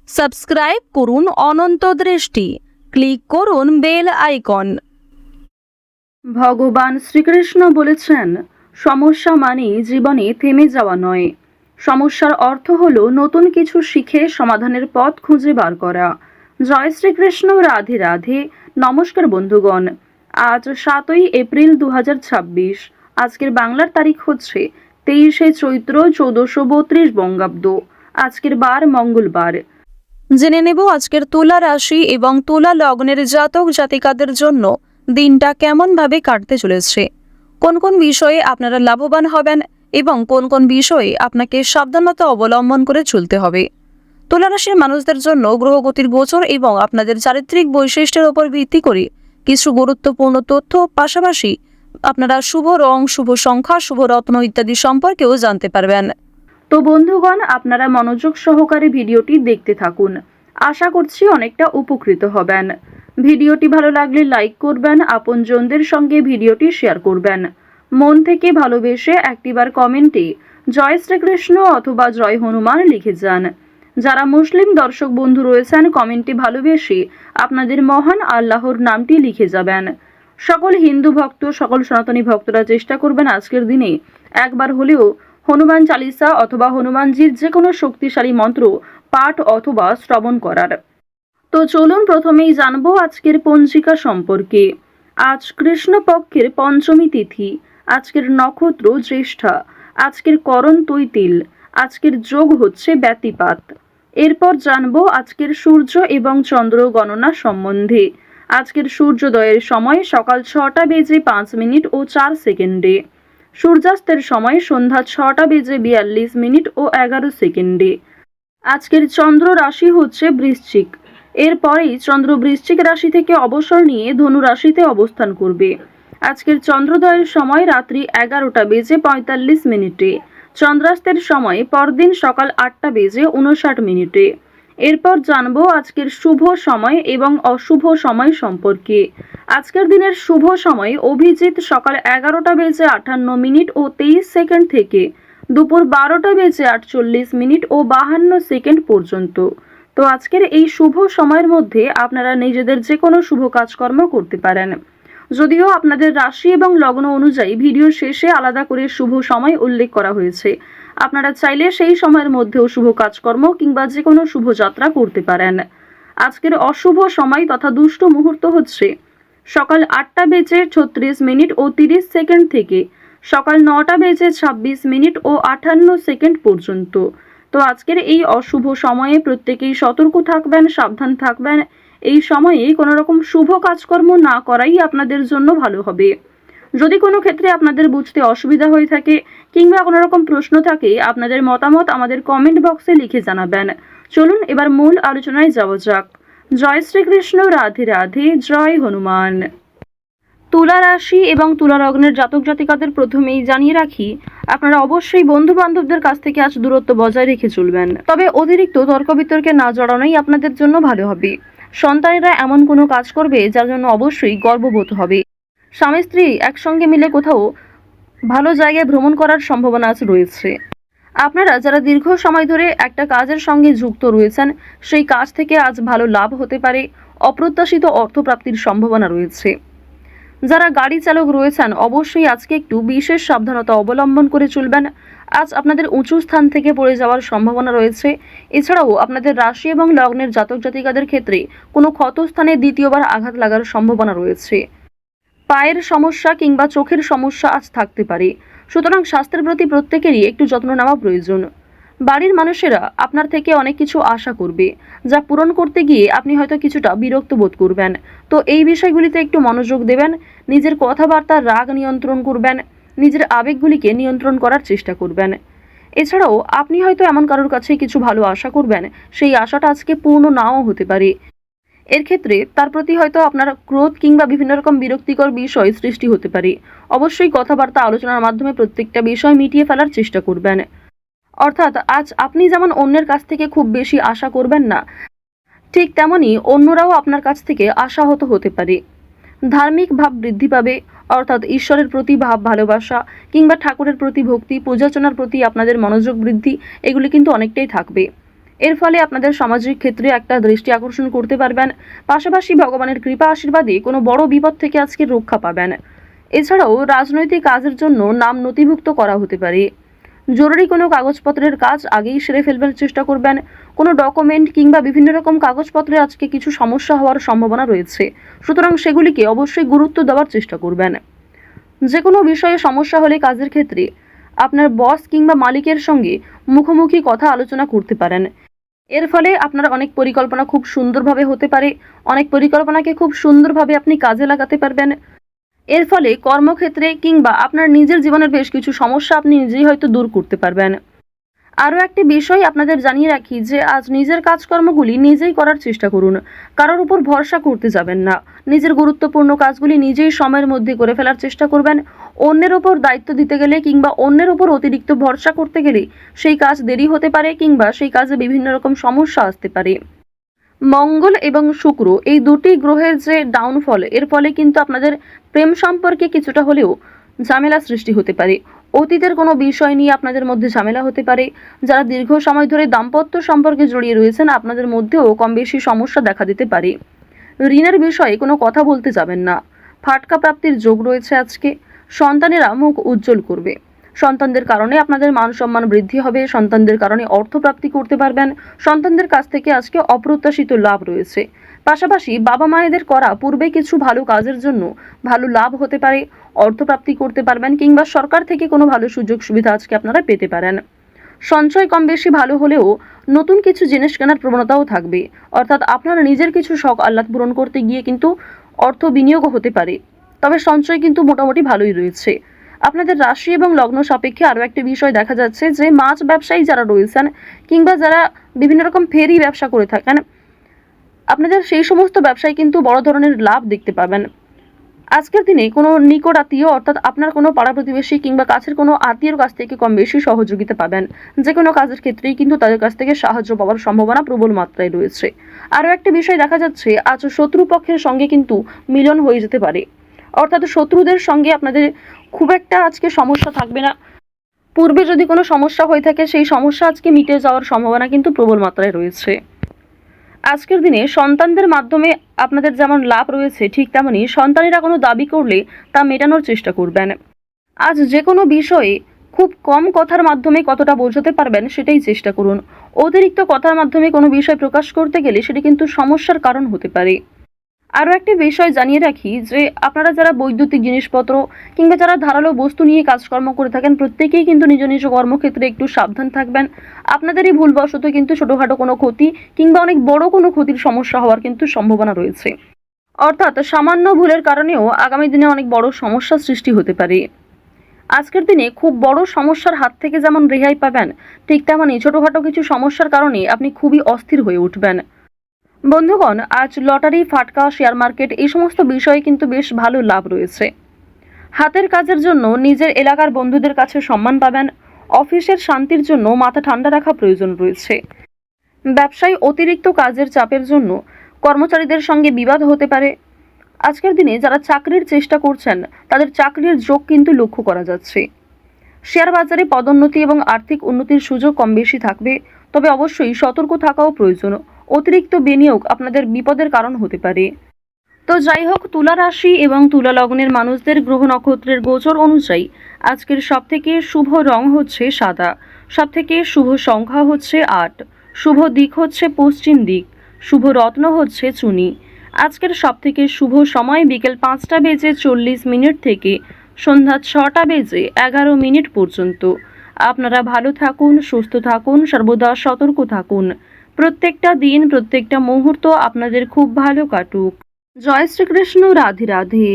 Subscribe করুন অনন্ত দৃষ্টি, click করুন বেল আইকন। ভগবান শ্রীকৃষ্ণ বলেছেন, সমস্যা মানেই জীবনে থেমে যাওয়া নয়। সমস্যার অর্থ হলো নতুন কিছু শিখে সমাধানের পথ খুঁজে বার করা। জয় শ্রীকৃষ্ণ, রাধে রাধে। নমস্কার বন্ধুগণ, আজ 7ই এপ্রিল 2026। আজকের বাংলার তারিখ হচ্ছে 23শে চৈত্র 1432 বঙ্গাব্দ। আজকের বার মঙ্গলবার। জেনে নেব আজকের তুলা রাশি এবং তুলা লগ্নের জাতক জাতিকাদের জন্য দিনটা কেমনভাবে কাটতে চলেছে, কোন কোন বিষয়ে আপনারা লাভবান হবেন এবং কোন কোন বিষয়ে আপনাকে সাবধানতা অবলম্বন করে চলতে হবে। তুলা রাশির মানুষদের জন্য গ্রহগতির গোচর এবং আপনাদের চারিত্রিক বৈশিষ্ট্যের উপর ভিত্তি করে কিছু গুরুত্বপূর্ণ তথ্য, পাশাপাশি আপনারা শুভ রং, শুভ সংখ্যা, শুভ রত্ন ইত্যাদি সম্পর্কেও জানতে পারবেন। তো বন্ধুগণ, আপনারা মনোযোগ সহকারে ভিডিওটি দেখতে থাকুন। আশা করছি অনেকটা উপকৃত হবেন। ভিডিওটি ভালো লাগলে লাইক করবেন, আপনজনদের সঙ্গে ভিডিওটি শেয়ার করবেন। মন থেকে ভালোবেসে একটিবার কমেন্টে জয় শ্রীকৃষ্ণ অথবা জয় হনুমান লিখে যান। যারা মুসলিম দর্শক বন্ধু রয়েছেন, কমেন্টে ভালোবেসে আপনাদের মহান আল্লাহর নামটি লিখে যাবেন। সকল হিন্দু ভক্ত, সকল সনাতনী ভক্তরা চেষ্টা করবেন আজকের দিনে একবার হলেও হনুমান চালিসা অথবা হনুমানজির যে কোনো শক্তিশালী মন্ত্র পাঠ অথবা শ্রবণ করার। তো চলুন প্রথমেই জানবো আজকের পঞ্জিকা সম্পর্কে। আজ কৃষ্ণপক্ষের পঞ্চমী তিথি, আজকের নক্ষত্র জ্যেষ্ঠা, আজকের করণ তৈতিল, আজকের যোগ হচ্ছে ব্যতিপাত। এরপর জানবো আজকের সূর্য এবং চন্দ্র গণনা সম্বন্ধে। আজকের সূর্যোদয়ের সময় সকাল 6টা বেজে 5 মিনিট ও 4 সেকেন্ডে, সূর্যাস্তের সময় সন্ধ্যা 6টা বেজে 42 মিনিট ও 11 সেকেন্ডে। আজকের চন্দ্র রাশি হচ্ছে বৃশ্চিক। এরপরেই চন্দ্র বৃশ্চিক রাশি থেকে অবসর নিয়ে ধনু রাশিতে অবস্থান করবে। আজকের চন্দ্রোদয়ের সময় রাত্রি 11টা বেজে 45 মিনিটে, চন্দ্রাস্তের সময় পরদিন সকাল 8টা বেজে 59 মিনিটে। এরপর জানবো আজকের শুভ সময় এবং অশুভ সময় সম্পর্কে। আজকের দিনের শুভ সময় অভিজিৎ সকাল 11টা বেজে 58 মিনিট ও 23 সেকেন্ড থেকে দুপুর 12টা বেজে 48 মিনিট ও 52 সেকেন্ড পর্যন্ত। তো আজকের এই শুভ সময়ের মধ্যে আপনারা নিজেদের যে কোনো শুভ কাজকর্ম করতে পারেন। যদিও আপনাদের রাশি এবং লগ্ন অনুযায়ী ভিডিওর শেষে আলাদা করে শুভ সময় উল্লেখ করা হয়েছে, আপনারা চাইলে সেই সময়ের মধ্যেও শুভ কাজকর্ম কিংবা যে কোনো শুভ যাত্রা করতে পারেন। আজকের অশুভ সময় তথা দুষ্ট মুহূর্ত হচ্ছে সকাল 8টা বেজে 36 মিনিট ও 30 সেকেন্ড থেকে সকাল 9টা বেজে 26 মিনিট ও 58 সেকেন্ড পর্যন্ত। তো আজকের এই অশুভ সময়ে প্রত্যেকেই সতর্ক থাকবেন, সাবধান থাকবেন। এই সময়ে কোনো রকম শুভ কাজকর্ম না করাই আপনাদের জন্য ভালো হবে। যদি কোনো ক্ষেত্রে আপনাদের বুঝতে অসুবিধা হয়ে থাকে কিংবা কোনো রকম প্রশ্ন থাকে, আপনাদের মতামত আমাদের কমেন্ট বক্সে লিখে জানাবেন। চলুন এবার মূল আলোচনায় যাওয়া যাক। জয় শ্রীকৃষ্ণ, রাধে রাধে, জয় হনুমান। তুলা রাশি এবং তুলা লগ্নের জাতক জাতিকাদের প্রথমেই জানিয়ে রাখি, আপনারা অবশ্যই বন্ধু বান্ধবদের কাছ থেকে আজ দূরত্ব বজায় রেখে চলবেন। তবে অতিরিক্ত তর্ক বিতর্কে না জড়ানোই আপনাদের জন্য ভালো হবে। সন্তানেরা এমন কোনো কাজ করবে যার জন্য অবশ্যই গর্ববোধ হবে। স্বামী স্ত্রী একসঙ্গে মিলে কোথাও ভালো জায়গায় ভ্রমণ করার সম্ভাবনা আজ রয়েছে। আপনারা যারা দীর্ঘ সময় ধরে একটা কাজের সঙ্গে যুক্ত রয়েছেন, সেই কাজ থেকে আজ ভালো লাভ হতে পারে। অপ্রত্যাশিত অর্থপ্রাপ্তির সম্ভাবনা রয়েছে। যারা গাড়ি চালক রয়েছেন অবশ্যই আজকে একটু বিশেষ সাবধানতা অবলম্বন করে চলবেন। আজ আপনাদের উঁচু স্থান থেকে পড়ে যাওয়ার সম্ভাবনা রয়েছে। এছাড়াও আপনাদের রাশি এবং লগ্নের জাতক জাতিকাদের ক্ষেত্রে কোনো ক্ষতস্থানে দ্বিতীয়বার আঘাত লাগার সম্ভাবনা রয়েছে। পায়ের সমস্যা কিংবা চোখের সমস্যা আজ থাকতে পারে। সুতরাং স্বাস্থ্যের প্রতি প্রত্যেকেরই একটু যত্ন নেওয়া প্রয়োজন। বাড়ির মানুষেরা আপনার থেকে অনেক কিছু আশা করবে, যা পূরণ করতে গিয়ে আপনি হয়তো কিছুটা বিরক্ত বোধ করবেন। তো এই বিষয়গুলিতে একটু মনোযোগ দেবেন। নিজের কথাবার্তার রাগ নিয়ন্ত্রণ করবেন, নিজের আবেগগুলিকে নিয়ন্ত্রণ করার চেষ্টা করবেন। এছাড়াও আপনি হয়তো এমন কারোর কাছে কিছু ভালো আশা করবেন, সেই আশাটা আজকে পূর্ণ নাও হতে পারে। এর ক্ষেত্রে তার প্রতি হয়তো আপনার ক্রোধ কিংবা বিভিন্ন রকম বিরক্তিকর বিষয় সৃষ্টি হতে পারে। অবশ্যই কথাবার্তা আলোচনার মাধ্যমে প্রত্যেকটা বিষয় মিটিয়ে ফেলার চেষ্টা করবেন। অর্থাৎ আজ আপনি যেমন অন্যের কাছ থেকে খুব বেশি আশা করবেন না, ঠিক তেমনই অন্যরাও আপনার কাছ থেকে আশাহত হতে পারে। ধার্মিক ভাব বৃদ্ধি পাবে, অর্থাৎ ঈশ্বরের প্রতি ভাব ভালোবাসা কিংবা ঠাকুরের প্রতি ভক্তি, পূজার্চনার প্রতি আপনাদের মনোযোগ বৃদ্ধি, এগুলি কিন্তু অনেকটাই থাকবে। এর ফলে আপনাদের সামাজিক ক্ষেত্রে একটা দৃষ্টি আকর্ষণ করতে পারবেন। পাশাপাশি ভগবানের কৃপা আশীর্বাদে কোনো বড় বিপদ থেকে আজকে রক্ষা পাবেন। এছাড়াও রাজনৈতিক কাজের জন্য নাম নথিভুক্ত করা হতে পারে। জরুরি কোনো কাগজপত্রের কাজ আগেই সেরে ফেলবার চেষ্টা করবেন। কোনো ডকুমেন্ট কিংবা বিভিন্ন রকম কাগজপত্রে আজকে কিছু সমস্যা হওয়ার সম্ভাবনা রয়েছে, সুতরাং সেগুলিকে অবশ্যই গুরুত্ব দেওয়ার চেষ্টা করবেন। যে কোনো বিষয়ে সমস্যা হলে কাজের ক্ষেত্রে আপনার বস কিংবা মালিকের সঙ্গে মুখোমুখি কথা আলোচনা করতে পারেন। এর ফলে আপনার অনেক পরিকল্পনা খুব সুন্দরভাবে হতে পারে, অনেক পরিকল্পনাকে খুব সুন্দরভাবে আপনি কাজে লাগাতে পারবেন। এর ফলে কর্মক্ষেত্রে কিংবা আপনার নিজের জীবনের বেশ কিছু সমস্যা আপনি নিজেই হয়তো দূর করতে পারবেন। আরও একটি বিষয় আপনাদের জানিয়ে রাখি যে আজ নিজের কাজকর্মগুলি নিজেই করার চেষ্টা করুন। কারোর উপর ভরসা করতে যাবেন না। নিজের গুরুত্বপূর্ণ কাজগুলি নিজেই সময়ের মধ্যে করে ফেলার চেষ্টা করবেন। অন্যের ওপর দায়িত্ব দিতে গেলে কিংবা অন্যের ওপর অতিরিক্ত ভরসা করতে গেলে সেই কাজ দেরি হতে পারে কিংবা সেই কাজে বিভিন্ন রকম সমস্যা আসতে পারে। মঙ্গল এবং শুক্র এই দুটি গ্রহের যে ডাউনফল, এর ফলে কিন্তু আপনাদের প্রেম সম্পর্কে কিছুটা হলেও ঝামেলা সৃষ্টি হতে পারে। অতীতের কোনো বিষয় নিয়ে আপনাদের মধ্যে ঝামেলা হতে পারে। যারা দীর্ঘ সময় ধরে দাম্পত্য সম্পর্কে জড়িয়ে রয়েছেন, আপনাদের মধ্যেও কম বেশি সমস্যা দেখা দিতে পারে। ঋণের বিষয়ে কোনো কথা বলতে যাবেন না। ফাটকা প্রাপ্তির যোগ রয়েছে আজকে। সন্তানেরা মুখ উজ্জ্বল করবে। সন্তানদের কারণে আপনাদের মান সম্মান বৃদ্ধি হবে। সন্তানদের কারণে অর্থপ্রাপ্তি করতে পারবেন। সন্তানদের কাছ থেকে আজকে অপ্রত্যাশিত লাভ রয়েছে। পাশাপাশি বাবা মায়েদের করা পূর্বে কিছু ভালো কাজের জন্য ভালো লাভ হতে পারে, অর্থপ্রাপ্তি করতে পারবেন কিংবা সরকার থেকে কোনো ভালো সুযোগ সুবিধা আজকে আপনারা পেতে পারেন। সঞ্চয় কম বেশি ভালো হলেও নতুন কিছু জিনিস কেনার প্রবণতাও থাকবে, অর্থাৎ আপনারা নিজের কিছু শখ আহ্লাদ পূরণ করতে গিয়ে কিন্তু অর্থ বিনিয়োগও হতে পারে। তবে সঞ্চয় কিন্তু মোটামুটি ভালোই রয়েছে। আপনাদের রাশি এবং লগ্ন সাপেক্ষে আরও একটি বিষয় দেখা যাচ্ছে যে মাছ ব্যবসায়ী যারা রয়েছেন কিংবা যারা বিভিন্ন রকম ফেরি ব্যবসা করে থাকেন, আপনাদের সেই সমস্ত ব্যবসায় কিন্তু বড় ধরনের লাভ দেখতে পাবেন। আজকের দিনে কোনো নিকট আত্মীয় অর্থাৎ আপনার কোনো পাড়া প্রতিবেশী কিংবা কাছের কোনো আত্মীয়র কাছ থেকে কম বেশি সহযোগিতা পাবেন। যে কোনো কাজের ক্ষেত্রেই কিন্তু তাদের কাছ থেকে সাহায্য পাওয়ার সম্ভাবনা প্রবল মাত্রায় রয়েছে। আরও একটা বিষয় দেখা যাচ্ছে, আজ শত্রুপক্ষের সঙ্গে কিন্তু মিলন হয়ে যেতে পারে, অর্থাৎ শত্রুদের সঙ্গে আপনাদের খুব একটা আজকে সমস্যা থাকবে না। পূর্বে যদি কোনো সমস্যা হয়ে থাকে সেই সমস্যা আজকে মিটে যাওয়ার সম্ভাবনা কিন্তু প্রবল মাত্রায় রয়েছে। আজকের দিনে সন্তানদের মাধ্যমে আপনাদের যেমন লাভ রয়েছে, ঠিক তেমনি সন্তানেরা কোনো দাবি করলে তা মেটানোর চেষ্টা করবেন। আজ যে কোনো বিষয়ে খুব কম কথার মাধ্যমে কতটা বোঝাতে পারবেন সেটাই চেষ্টা করুন। অতিরিক্ত কথার মাধ্যমে কোনো বিষয় প্রকাশ করতে গেলে সেটি কিন্তু সমস্যার কারণ হতে পারে। আরও একটি বিষয় জানিয়ে রাখি যে আপনারা যারা বৈদ্যুতিক জিনিসপত্র কিংবা যারা ধারালো বস্তু নিয়ে কাজকর্ম করে থাকেন, প্রত্যেকেই কিন্তু নিজ নিজ কর্মক্ষেত্রে একটু সাবধান থাকবেন। আপনাদেরই ভুলবশত কিন্তু ছোটোখাটো কোনো ক্ষতি কিংবা অনেক বড় কোনো ক্ষতির সমস্যা হওয়ার কিন্তু সম্ভাবনা রয়েছে, অর্থাৎ সামান্য ভুলের কারণেও আগামী দিনে অনেক বড় সমস্যার সৃষ্টি হতে পারে। আজকের দিনে খুব বড় সমস্যার হাত থেকে যেমন রেহাই পাবেন, ঠিক তেমনই ছোটোখাটো কিছু সমস্যার কারণে আপনি খুবই অস্থির হয়ে উঠবেন। বন্ধুগণ, আজ লটারি, ফাটকা, শেয়ার মার্কেট এই সমস্ত বিষয়ে কিন্তু বেশ ভালো লাভ রয়েছে। হাতের কাজের জন্য নিজের এলাকার বন্ধুদের কাছে সম্মান পাবেন। অফিসের শান্তির জন্য মাথা ঠান্ডা রাখা প্রয়োজন রয়েছে। ব্যবসায় অতিরিক্ত কাজের চাপের জন্য কর্মচারীদের সঙ্গে বিবাদ হতে পারে। আজকের দিনে যারা চাকরির চেষ্টা করছেন তাদের চাকরির যোগ কিন্তু লক্ষ্য করা যাচ্ছে। শেয়ার বাজারে পদোন্নতি এবং আর্থিক উন্নতির সুযোগ কম বেশি থাকবে, তবে অবশ্যই সতর্ক থাকাও প্রয়োজন। অতিরিক্ত বিনিয়োগ আপনাদের বিপদের কারণ হতে পারে। তো যাই হোক, তুলা রাশি এবং তুলা লগ্নের মানুষদের গ্রহ নক্ষত্রের গোচর অনুযায়ী আজকের সবথেকে শুভ রং হচ্ছে সাদা, সবথেকে শুভ সংখ্যা হচ্ছে 8, শুভ দিক হচ্ছে পশ্চিম দিক, শুভ রত্ন হচ্ছে চুনি। আজকের সবথেকে শুভ সময় বিকেল 5:40 থেকে সন্ধ্যা 6:11 পর্যন্ত। আপনারা ভালো থাকুন, সুস্থ থাকুন, সর্বদা সতর্ক থাকুন। প্রত্যেকটা দিন, প্রত্যেকটা মুহূর্ত আপনাদের খুব ভালো কাটুক। জয় শ্রীকৃষ্ণ। রাধে রাধে।